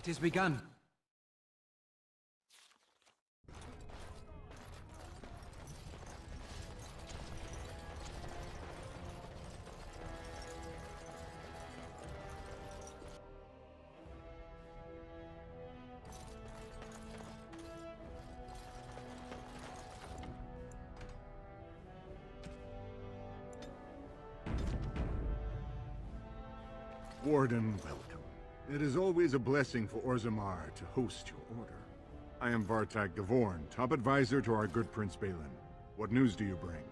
It has begun. Warden, welcome. It is always a blessing for Orzammar to host your order. I am Vartak Gavorn, top advisor to our good Prince Balin. What news do you bring?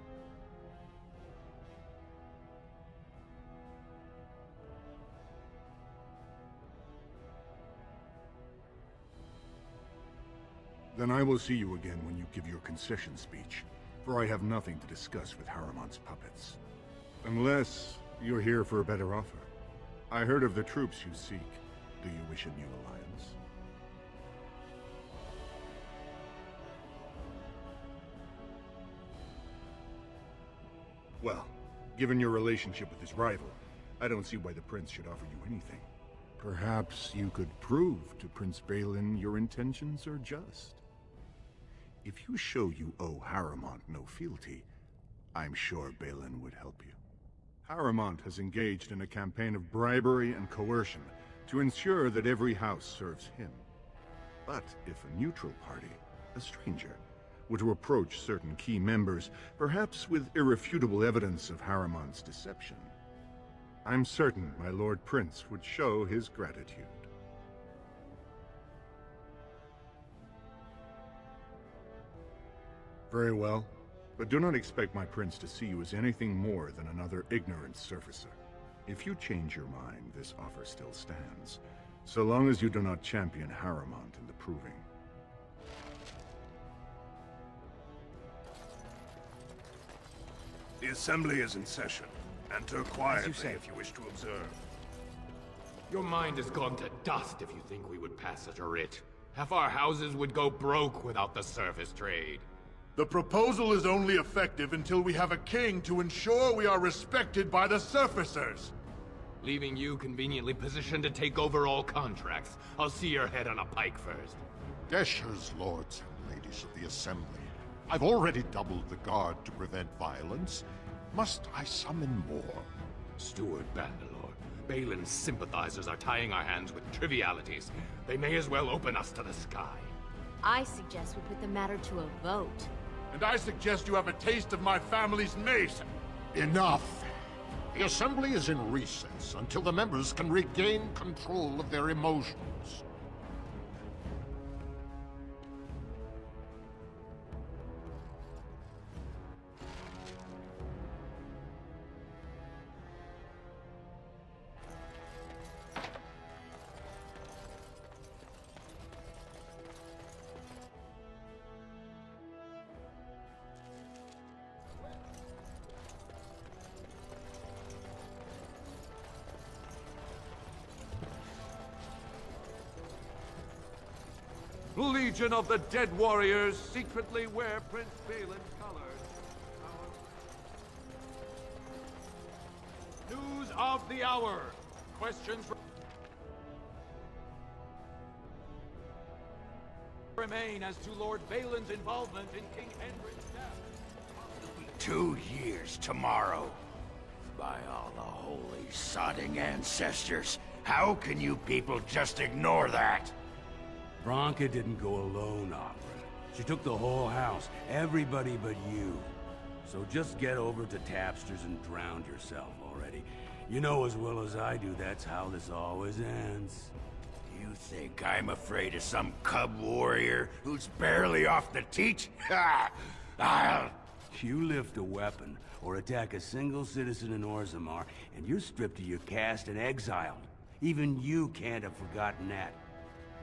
Then I will see you again when you give your concession speech, for I have nothing to discuss with Harrowmont's puppets. Unless you're here for a better offer. I heard of the troops you seek. Do you wish a new alliance? Well, given your relationship with his rival, I don't see why the Prince should offer you anything. Perhaps you could prove to Prince Balin your intentions are just. If you show you owe Harrowmont no fealty, I'm sure Balin would help you. Harrowmont has engaged in a campaign of bribery and coercion to ensure that every house serves him. But if a neutral party, a stranger, were to approach certain key members, perhaps with irrefutable evidence of Harrowmont's deception, I'm certain my Lord Prince would show his gratitude. Very well. But do not expect my prince to see you as anything more than another ignorant surfacer. If you change your mind, this offer still stands, so long as you do not champion Harrowmont in the proving. The Assembly is in session. Enter quietly if you wish to observe. Your mind has gone to dust if you think we would pass such a writ. Half our houses would go broke without the surface trade. The proposal is only effective until we have a king to ensure we are respected by the surfacers. Leaving you conveniently positioned to take over all contracts. I'll see your head on a pike first. Deshers, lords and ladies of the Assembly. I've already doubled the guard to prevent violence. Must I summon more? Steward Bandalore, Balin's sympathizers are tying our hands with trivialities. They may as well open us to the sky. I suggest we put the matter to a vote. And I suggest you have a taste of my family's mace. Enough! The Assembly is in recess until the members can regain control of their emotions. Legion of the Dead Warriors secretly wear Prince Balin's colors. News of the hour. Questions remain as to Lord Balin's involvement in King Henry's death. 2 years tomorrow. By all the holy sodding ancestors, how can you people just ignore that? Bronca didn't go alone, Opera. She took the whole house, everybody but you. So just get over to Tapster's and drown yourself already. You know as well as I do that's how this always ends. You think I'm afraid of some cub warrior who's barely off the teat? Ha! I'll... You lift a weapon or attack a single citizen in Orzammar, and you're stripped of your caste and exiled. Even you can't have forgotten that.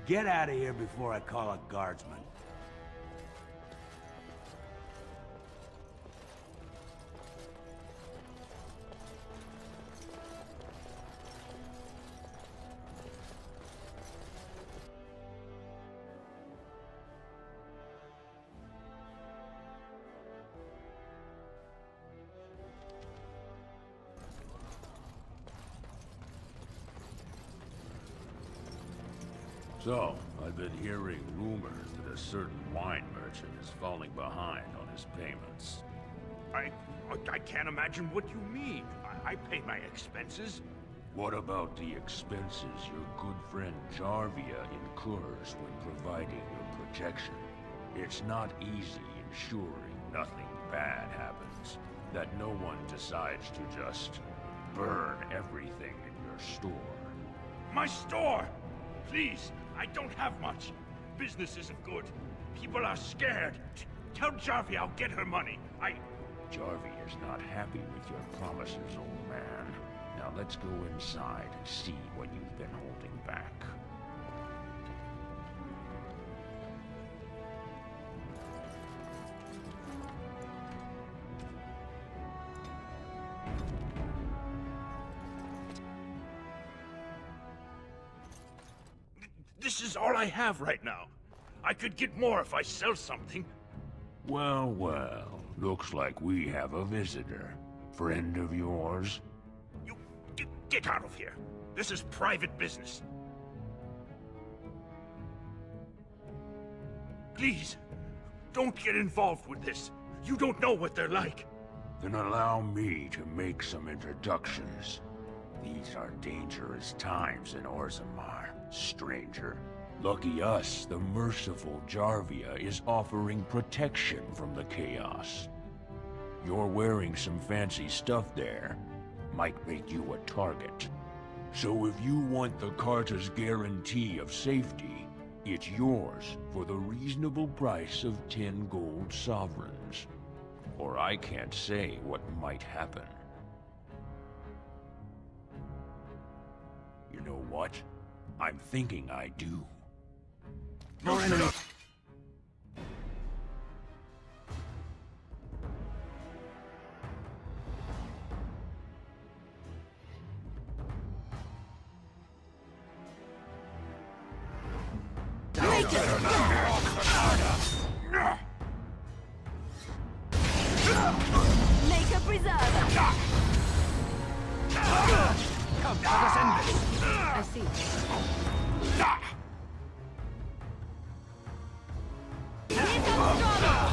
Get out of here before I call a guardsman. So, I've been hearing rumors that a certain wine merchant is falling behind on his payments. I can't imagine what you mean. I pay my expenses. What about the expenses your good friend Jarvia incurs when providing your protection? It's not easy ensuring nothing bad happens, that no one decides to just burn everything in your store. My store! Please, I don't have much. Business isn't good. People are scared. Tell Jarvia I'll get her money. Jarvia is not happy with your promises, old man. Now let's go inside and see what you've been holding back. This is all I have right now. I could get more if I sell something. Well, well, looks like we have a visitor. Friend of yours? You get out of here. This is private business. Please, don't get involved with this. You don't know what they're like. Then allow me to make some introductions. These are dangerous times in Orzammar, stranger. Lucky us, the merciful Jarvia is offering protection from the chaos. You're wearing some fancy stuff there. Might make you a target. So if you want the Carter's guarantee of safety, it's yours for the reasonable price of 10 gold sovereigns. Or I can't say what might happen. You know what? I'm thinking I do. Your enemy. Make a preserver. Come, let us end this. I see. Here comes trouble.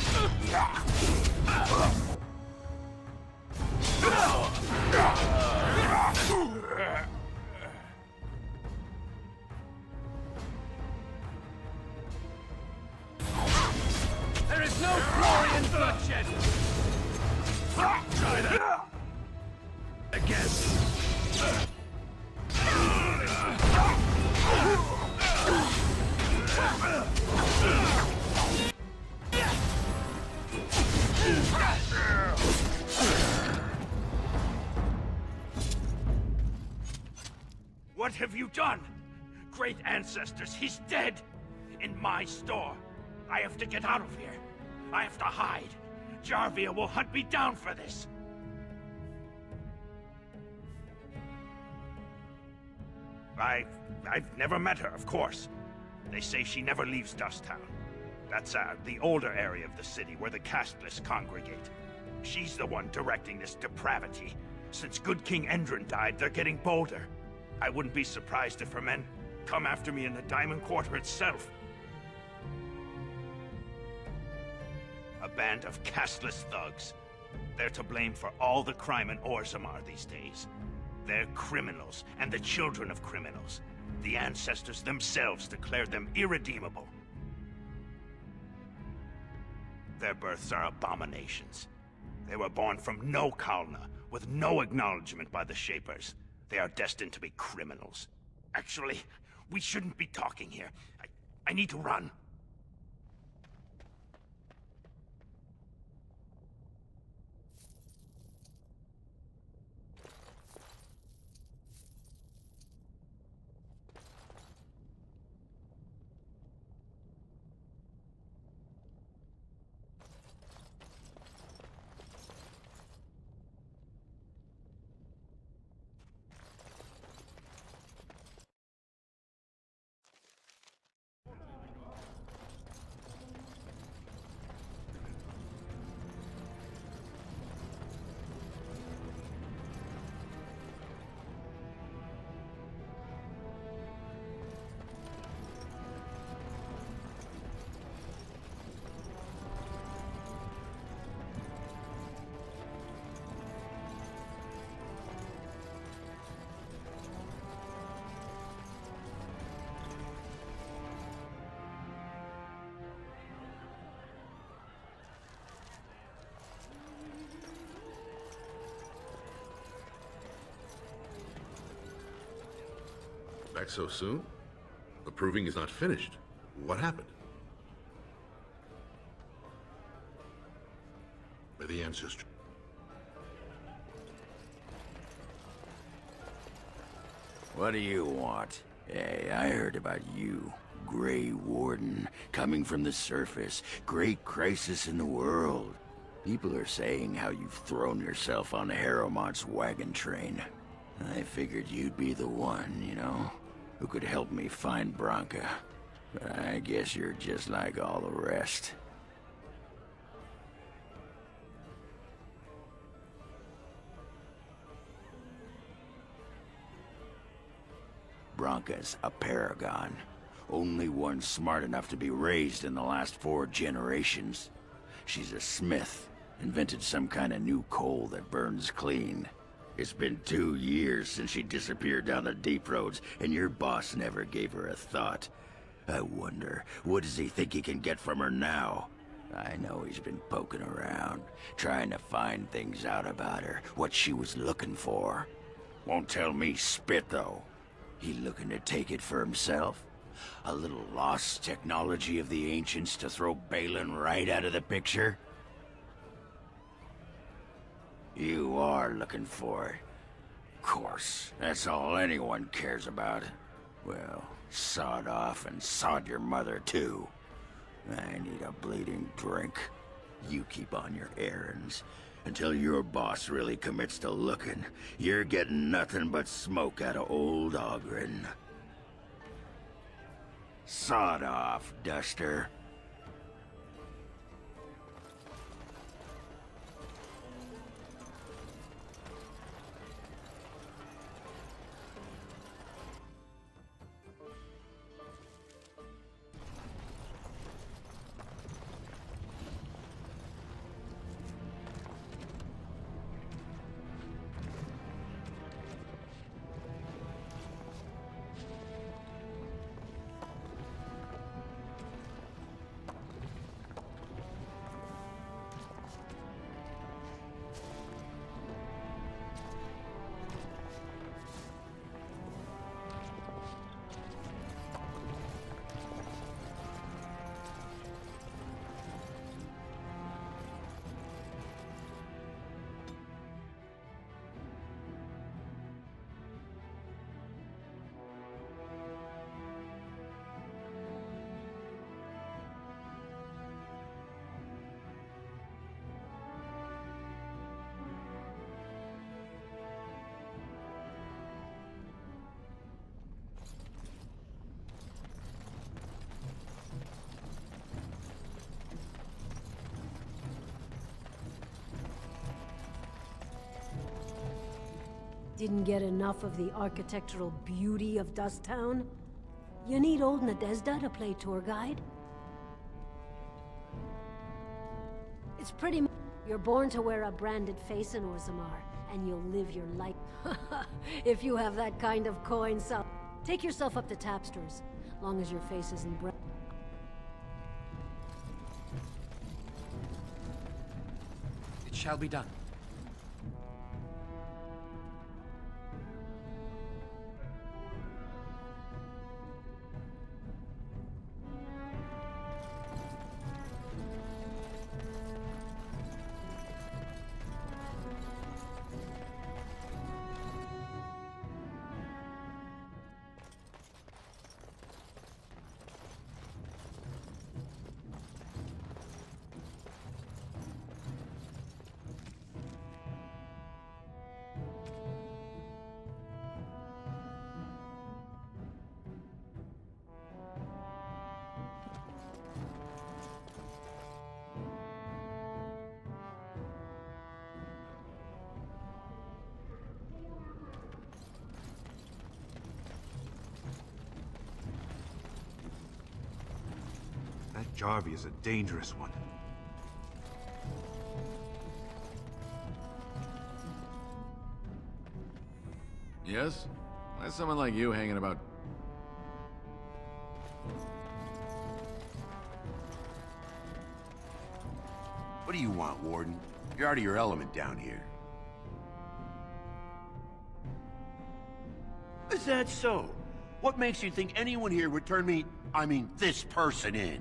So be it. There is no glory in bloodshed. Try that. Again. What have you done? Great ancestors, he's dead! In my store. I have to get out of here. I have to hide. Jarvia will hunt me down for this. I've never met her, of course. They say she never leaves Dusttown. That's the older area of the city where the casteless congregate. She's the one directing this depravity. Since good King Endrin died, they're getting bolder. I wouldn't be surprised if her men come after me in the Diamond Quarter itself. A band of casteless thugs. They're to blame for all the crime in Orzammar these days. They're criminals, and the children of criminals. The ancestors themselves declared them irredeemable. Their births are abominations. They were born from no Kalna, with no acknowledgement by the Shapers. They are destined to be criminals. Actually, we shouldn't be talking here. I need to run. Back so soon? The proving is not finished. What happened? May the ancestors... What do you want? Hey, I heard about you. Grey Warden, coming from the surface. Great crisis in the world. People are saying how you've thrown yourself on Harrowmont's wagon train. I figured you'd be the one, you know, who could help me find Branka. But I guess you're just like all the rest. Branka's a paragon. Only one smart enough to be raised in the last 4 generations. She's a smith, invented some kind of new coal that burns clean. It's been 2 years since she disappeared down the deep roads, and your boss never gave her a thought. I wonder, what does he think he can get from her now? I know he's been poking around, trying to find things out about her, what she was looking for. Won't tell me spit, though. He looking to take it for himself? A little lost technology of the ancients to throw Balin right out of the picture? You are looking for it. Of course, that's all anyone cares about. Well, sod off and sod your mother too. I need a bleeding drink. You keep on your errands. Until your boss really commits to looking, you're getting nothing but smoke out of old Ogren. Sod off, Duster. Didn't get enough of the architectural beauty of Dust Town? You need old Nadezda to play tour guide? It's pretty much you're born to wear a branded face in Orzammar, and you'll live your life. If you have that kind of coin, so take yourself up to Tapster's, long as your face isn't branded. It shall be done. That Jarvie is a dangerous one. Yes? Why someone like you hanging about? What do you want, Warden? You're out of your element down here. Is that so? What makes you think anyone here would turn me, this person in?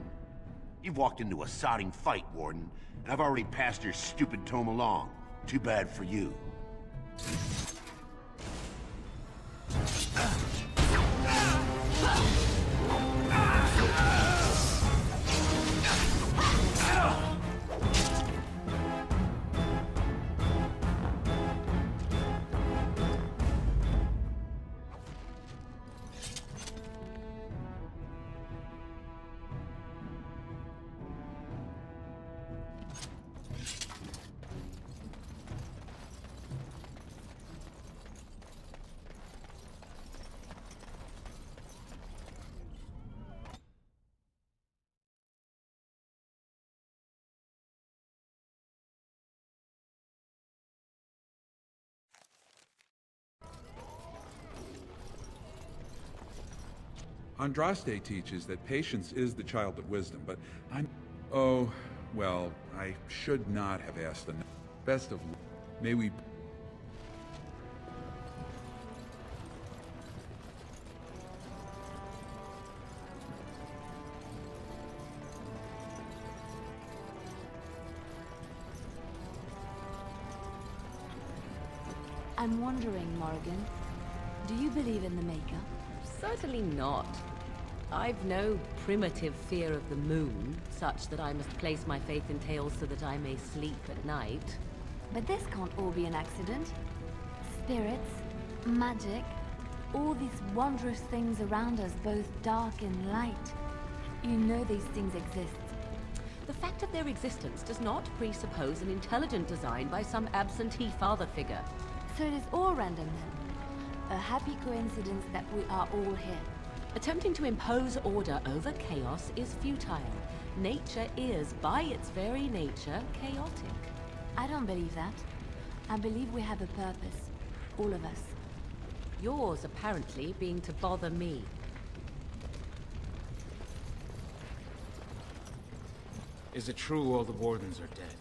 You've walked into a sodding fight, Warden, and I've already passed your stupid tome along. Too bad for you. Andraste teaches that patience is the child of wisdom, but oh, well, I should not have asked the... Best of... May we... I'm wondering, Morrigan, do you believe in the Maker? Certainly not. I've no primitive fear of the moon, such that I must place my faith in tales so that I may sleep at night. But this can't all be an accident. Spirits, magic, all these wondrous things around us, both dark and light. You know these things exist. The fact of their existence does not presuppose an intelligent design by some absentee father figure. So it is all random then? A happy coincidence that we are all here. Attempting to impose order over chaos is futile. Nature is, by its very nature, chaotic. I don't believe that. I believe we have a purpose. All of us. Yours, apparently, being to bother me. Is it true all the Wardens are dead?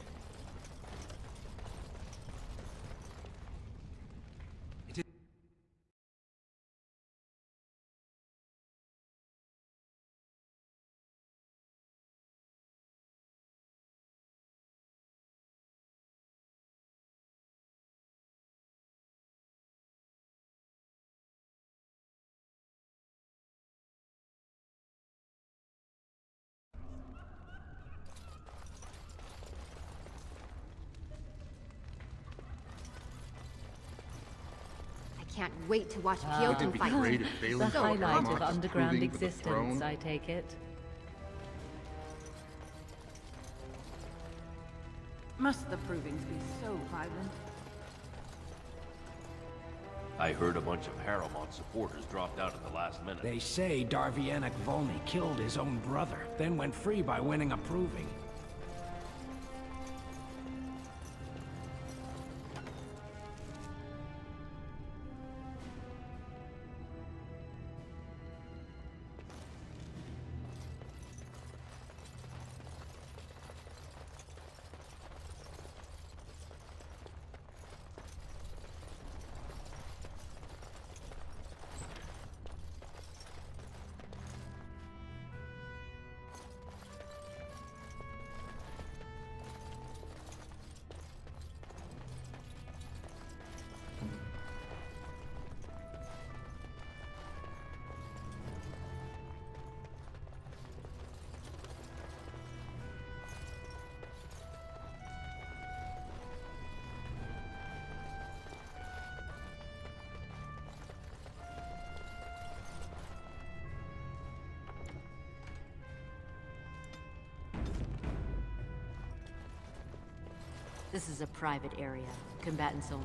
Can't wait to watch Piotr fight. The highlight of underground existence, I take it. Must the provings be so violent? I heard a bunch of Harrowmont supporters dropped out at the last minute. They say Darvianic Volny killed his own brother, then went free by winning a proving. This is a private area. Combatants only.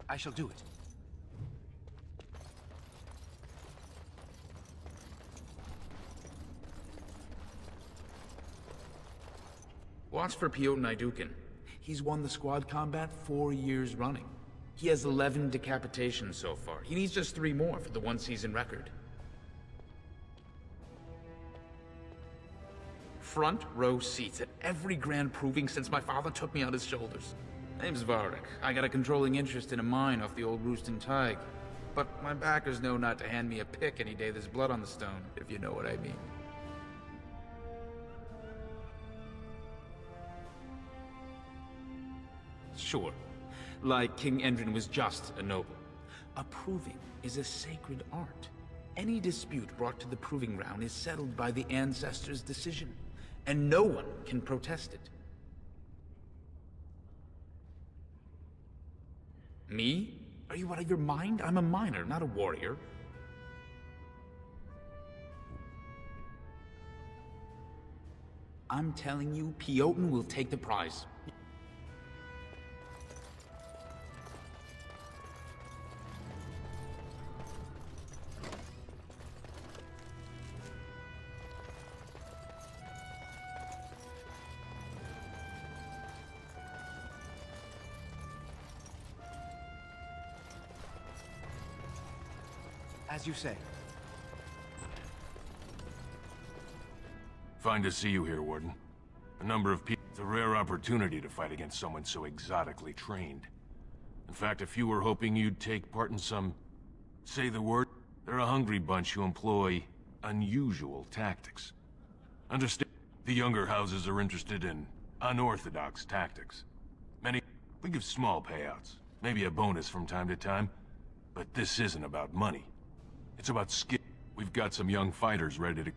I shall do it. Watch for Piotr Naidukin. He's won the squad combat 4 years running. He has 11 decapitations so far. He needs just 3 more for the one-season record. Front row seats at every grand proving since my father took me on his shoulders. Name's Varric. I got a controlling interest in a mine off the old Roosting Tig. But my backers know not to hand me a pick any day there's blood on the stone, if you know what I mean. Sure. Like King Endrin was just a noble. A proving is a sacred art. Any dispute brought to the proving ground is settled by the ancestors' decision, and no one can protest it. Me? Are you out of your mind? I'm a miner, not a warrior. I'm telling you, P23 will take the prize. As you say. Fine to see you here, Warden. A number of people... It's a rare opportunity to fight against someone so exotically trained. In fact, if you were hoping you'd take part in some... say the word... They're a hungry bunch who employ unusual tactics. Understand, the younger houses are interested in unorthodox tactics. Many... We give small payouts, maybe a bonus from time to time, but this isn't about money. It's about skill. We've got some young fighters ready to...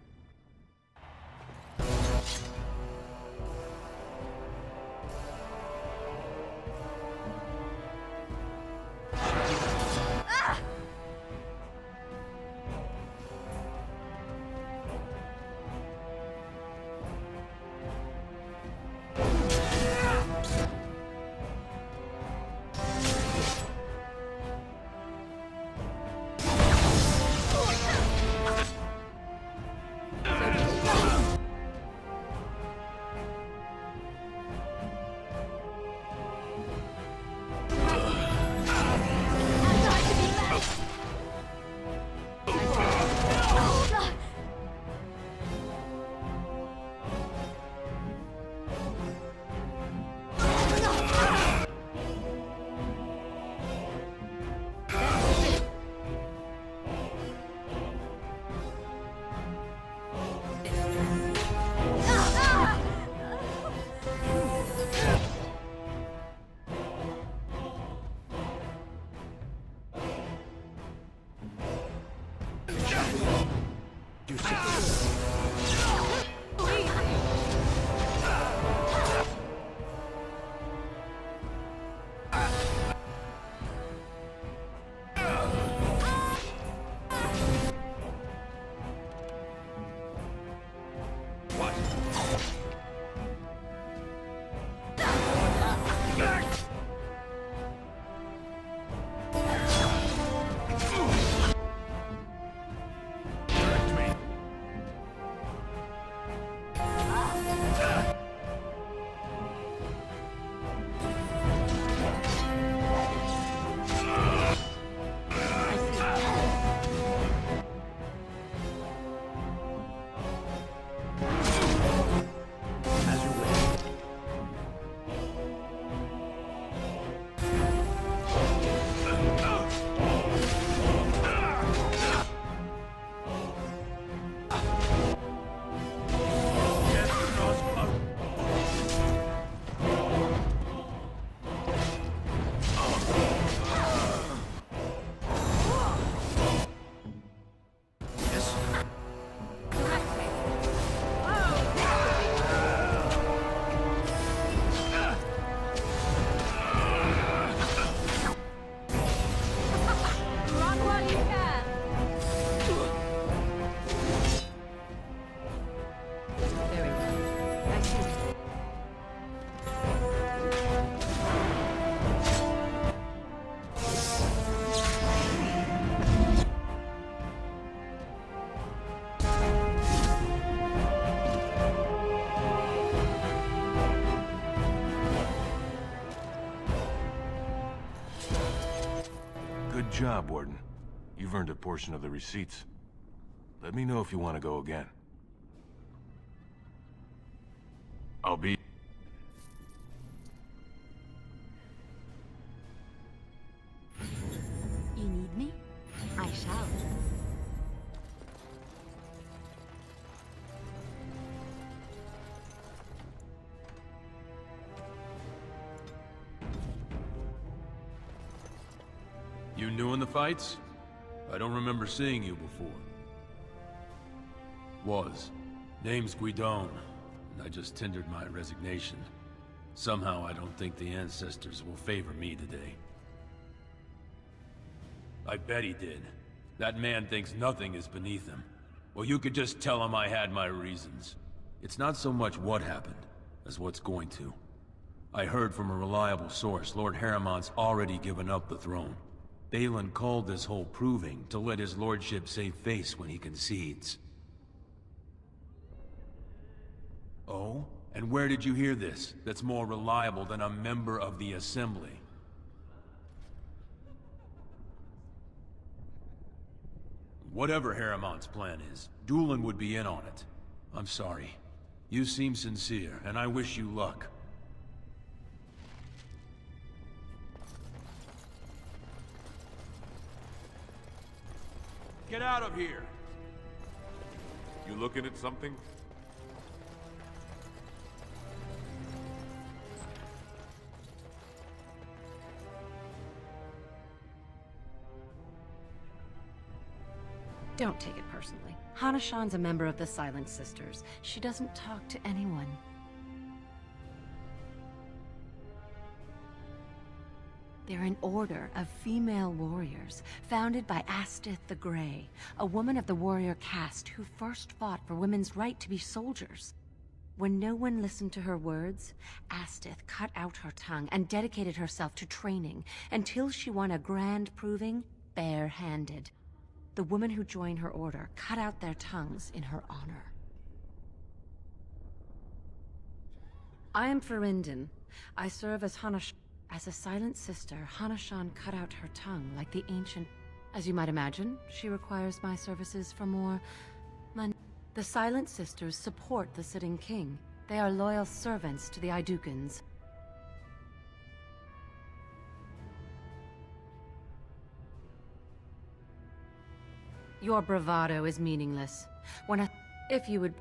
job, Warden. You've earned a portion of the receipts. Let me know if you want to go again. I'll be... You need me? I shall. You new in the fights? I don't remember seeing you before. Was. Name's Guidon, and I just tendered my resignation. Somehow I don't think the ancestors will favor me today. I bet he did. That man thinks nothing is beneath him. Well, you could just tell him I had my reasons. It's not so much what happened, as what's going to. I heard from a reliable source Lord Harrowmont's already given up the throne. Balin called this whole proving to let his lordship save face when he concedes. Oh? And where did you hear this that's more reliable than a member of the Assembly? Whatever Harrowmont's plan is, Doolin would be in on it. I'm sorry. You seem sincere, and I wish you luck. Get out of here! You looking at something? Don't take it personally. Hana-shan's a member of the Silent Sisters. She doesn't talk to anyone. They're an order of female warriors, founded by Astith the Grey, a woman of the warrior caste who first fought for women's right to be soldiers. When no one listened to her words, Astith cut out her tongue and dedicated herself to training until she won a grand proving bare-handed. The women who joined her order cut out their tongues in her honor. I am Ferinden. I serve as Hana-shan. As a silent sister, Hana-shan cut out her tongue like the ancient... As you might imagine, she requires my services for more... The Silent Sisters support the sitting king. They are loyal servants to the Idukans. Your bravado is meaningless. If you would...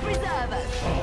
Preserve us!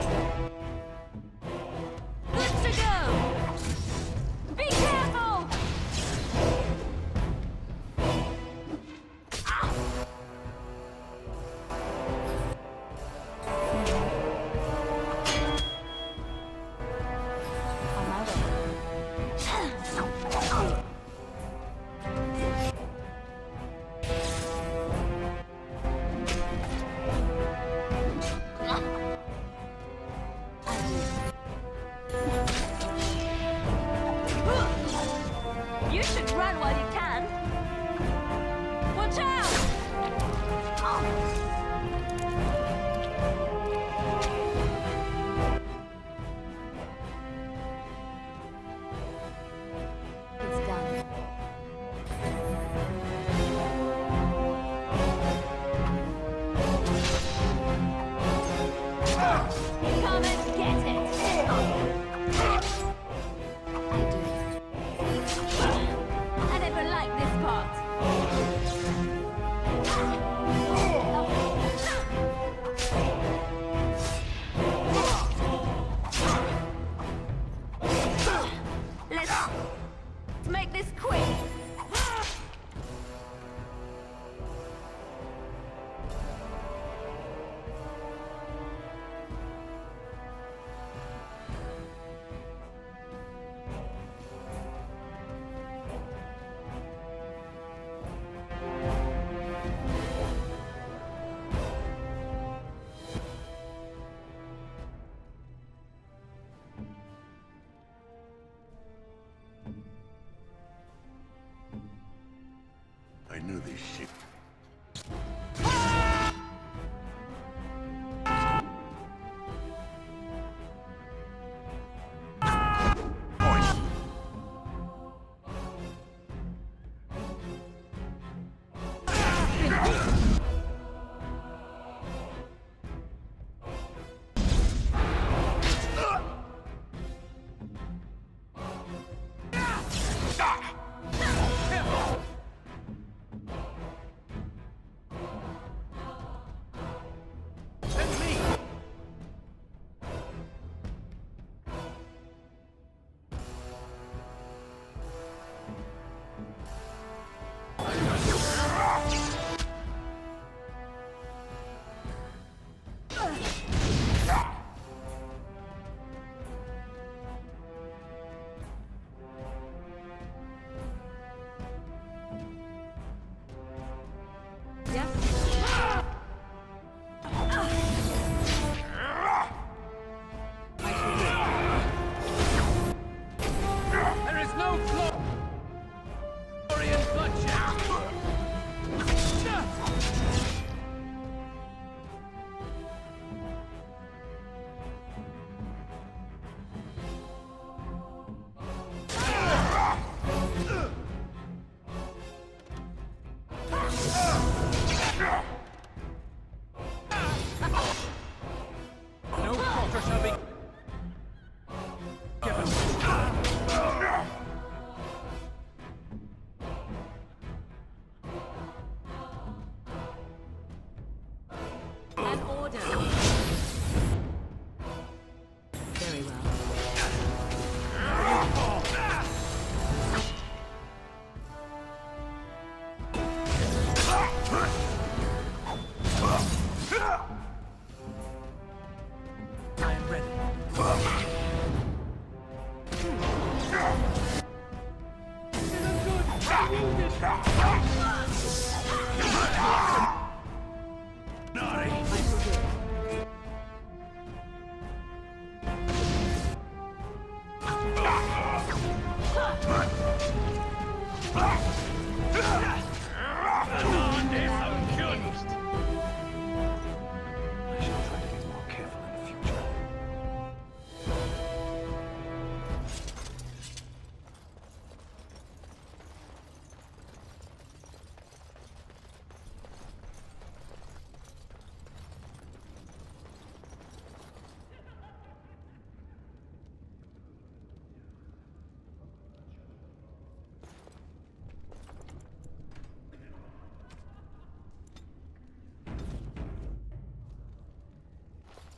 knew this shit.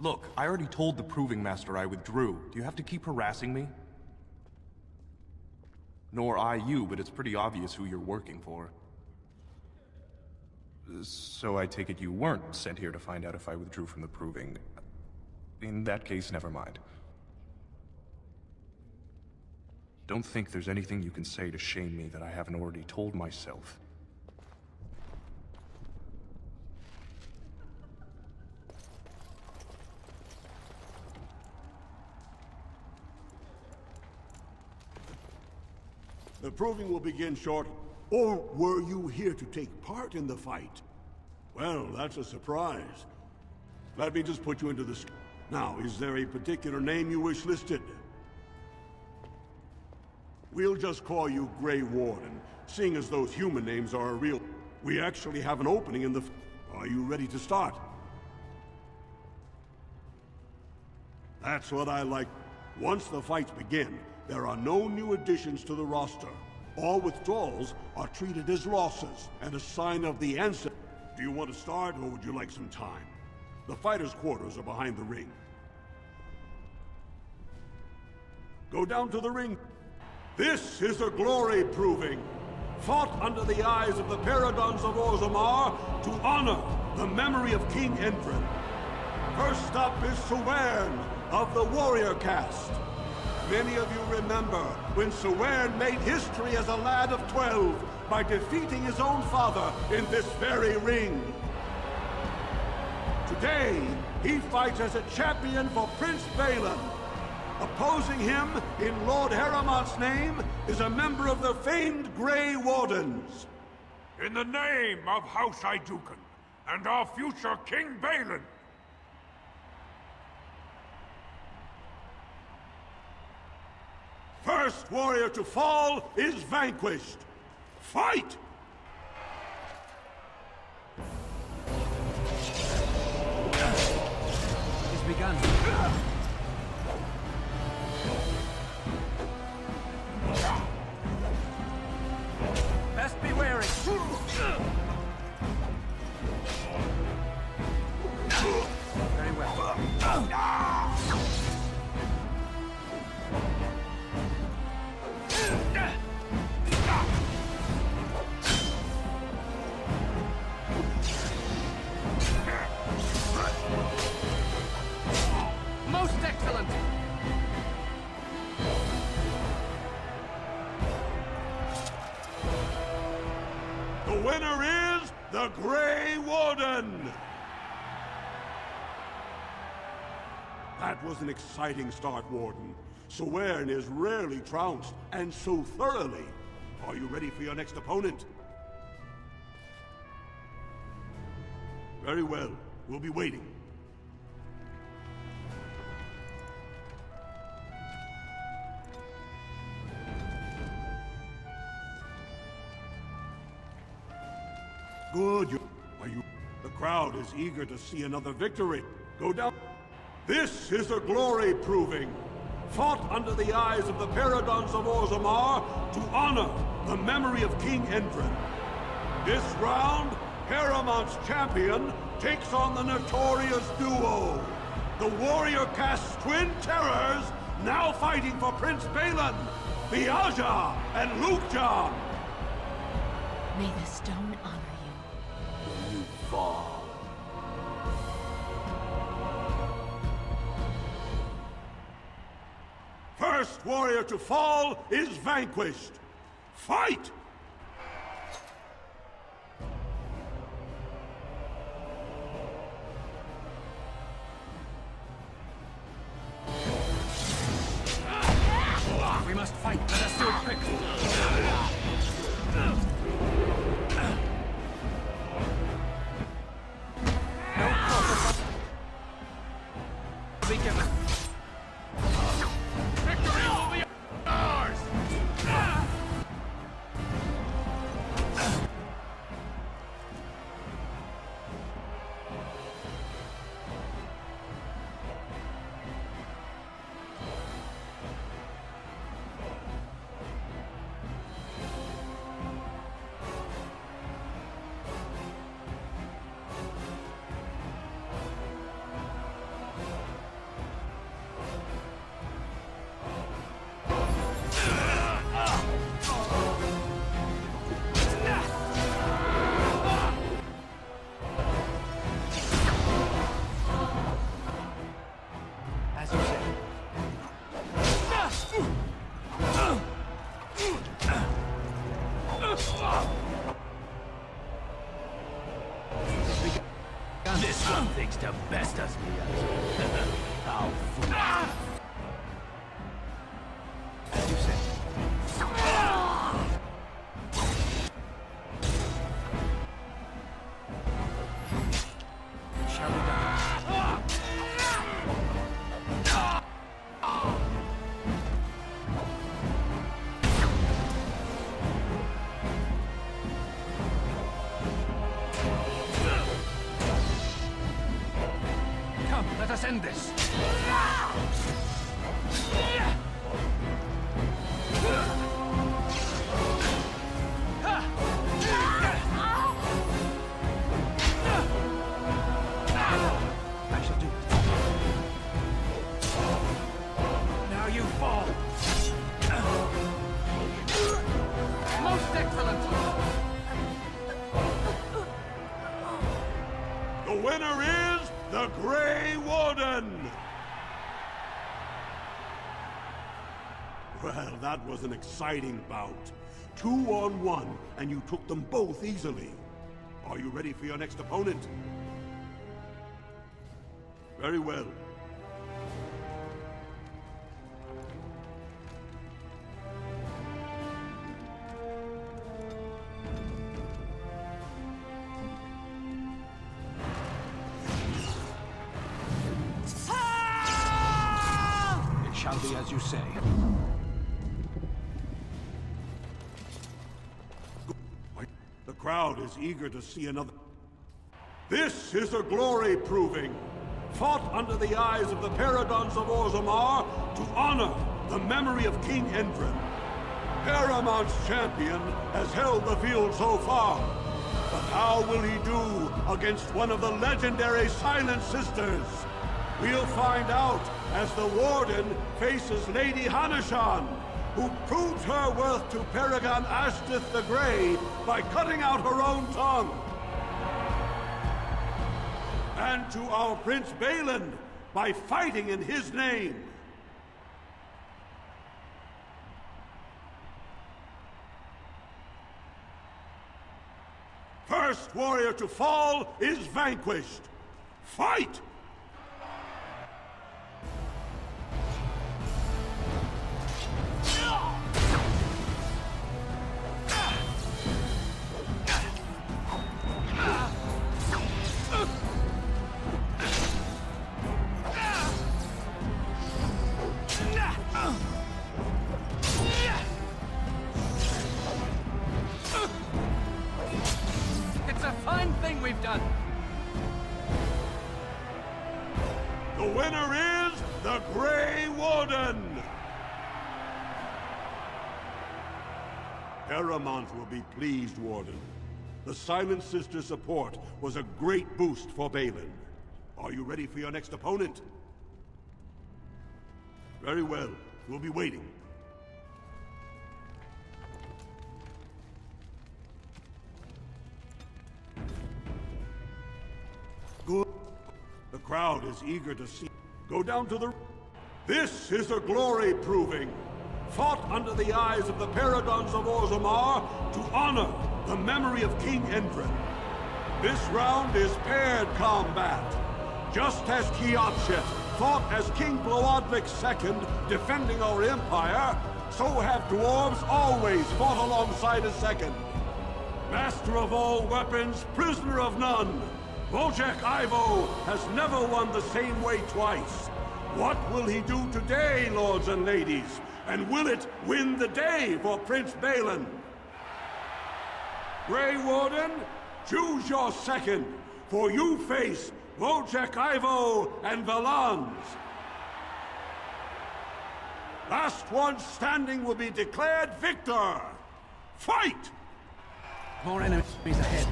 Look, I already told the Proving Master I withdrew. Do you have to keep harassing me? Nor I you, but it's pretty obvious who you're working for. So I take it you weren't sent here to find out if I withdrew from the Proving. In that case, never mind. Don't think there's anything you can say to shame me that I haven't already told myself. The proving will begin shortly. Or were you here to take part in the fight? Well, that's a surprise. Let me just put you into the... Now, is there a particular name you wish listed? We'll just call you Grey Warden, seeing as those human names are real. We actually have an opening in the... Are you ready to start? That's what I like. Once the fights begin, there are no new additions to the roster. All withdrawals are treated as losses, and a sign of the answer. Do you want to start, or would you like some time? The fighters' quarters are behind the ring. Go down to the ring. This is a glory proving, fought under the eyes of the Paradons of Orzammar to honor the memory of King Endrin. First up is Suwern of the warrior caste. Many of you remember when Suwern made history as a lad of 12 by defeating his own father in this very ring. Today, he fights as a champion for Prince Balin. Opposing him, in Lord Harrowmont's name, is a member of the famed Grey Wardens. In the name of House Idukan, and our future King Balin! First warrior to fall is vanquished! Fight! It's begun. Best be wary. Very well. Most excellent! The winner is the Grey Warden! That was an exciting start, Warden. Sowern is rarely trounced, and so thoroughly. Are you ready for your next opponent? Very well. We'll be waiting. Good. Are you... The crowd is eager to see another victory. Go down... This is a glory proving, fought under the eyes of the Paradons of Orzammar to honor the memory of King Endrin. This round, Harrowmont's champion takes on the notorious duo, the warrior caste twin terrors now fighting for Prince Balin, Viaja and Lukjan. May the stone honor you. When you fall. First warrior to fall is vanquished. Fight! We must fight. Let us do it quickly. No call for... Be given. Victory will be ours! As you say. This one thinks to best us, me. How foolish. As you say. Shall we die? Come, let us end this. I shall do it. Now you fall. Most excellent! The winner is the Grey Warden! Well, that was an exciting bout. 2-on-1, and you took them both easily. Are you ready for your next opponent? Very well. I'll be as you say. The crowd is eager to see another. This is a glory proving, fought under the eyes of the Paragons of Orzammar to honor the memory of King Endrin. Harrowmont's champion has held the field so far, but how will he do against one of the legendary Silent Sisters? We'll find out as the Warden faces Lady Hanashan, who proved her worth to Paragon Ashtith the Grey by cutting out her own tongue. And to our Prince Balin by fighting in his name. First warrior to fall is vanquished. Fight! It's a fine thing we've done. The winner is the Grey Warden! Harrowmont will be pleased, Warden. The Silent Sister support was a great boost for Balin. Are you ready for your next opponent? Very well. We'll be waiting. Good. The crowd is eager to see. Go down to the... This is a glory proving, fought under the eyes of the Paragons of Orzammar to honor the memory of King Endrin. This round is paired combat. Just as Kiopshet fought as King Bloodwick II defending our empire, so have dwarves always fought alongside a second. Master of all weapons, prisoner of none, Wojciech Ivo has never won the same way twice. What will he do today, lords and ladies? And will it win the day for Prince Balin? Grey Warden, choose your second, for you face Wojciech Ivo and Valans. Last one standing will be declared victor. Fight! More enemies ahead.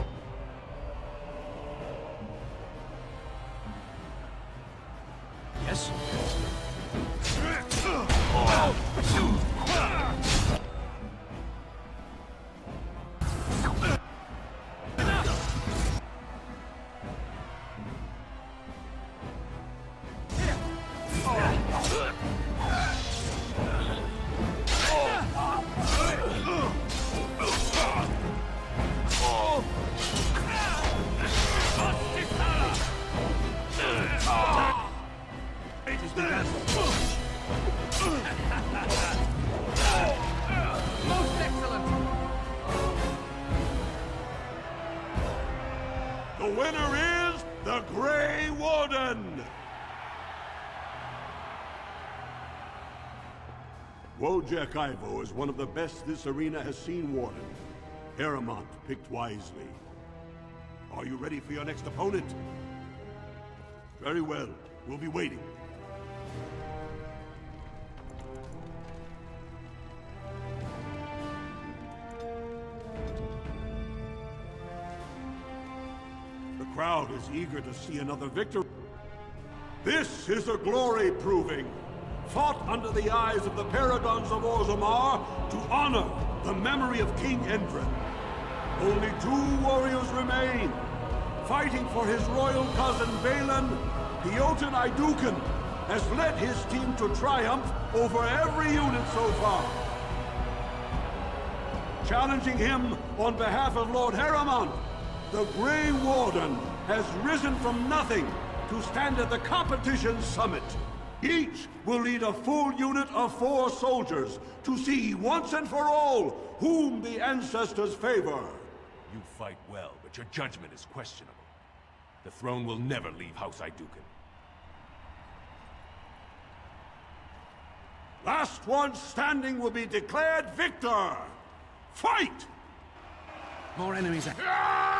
Yes? Most excellent! The winner is the Grey Warden! Wojciech Ivo is one of the best this arena has seen, Warden. Harrowmont picked wisely. Are you ready for your next opponent? Very well. We'll be waiting. The crowd is eager to see another victory. This is a glory proving, fought under the eyes of the Paragons of Orzammar to honor the memory of King Endrin. Only 2 warriors remain. Fighting for his royal cousin Balin, Piotr Idukan has led his team to triumph over every unit so far. Challenging him on behalf of Lord Harrowmont, the Grey Warden has risen from nothing to stand at the competition's summit. Each will lead a full unit of 4 soldiers to see once and for all whom the ancestors favor. You fight well, but your judgment is questionable. The throne will never leave House Idukan. last one standing will be declared victor. Fight! More enemies. Ah!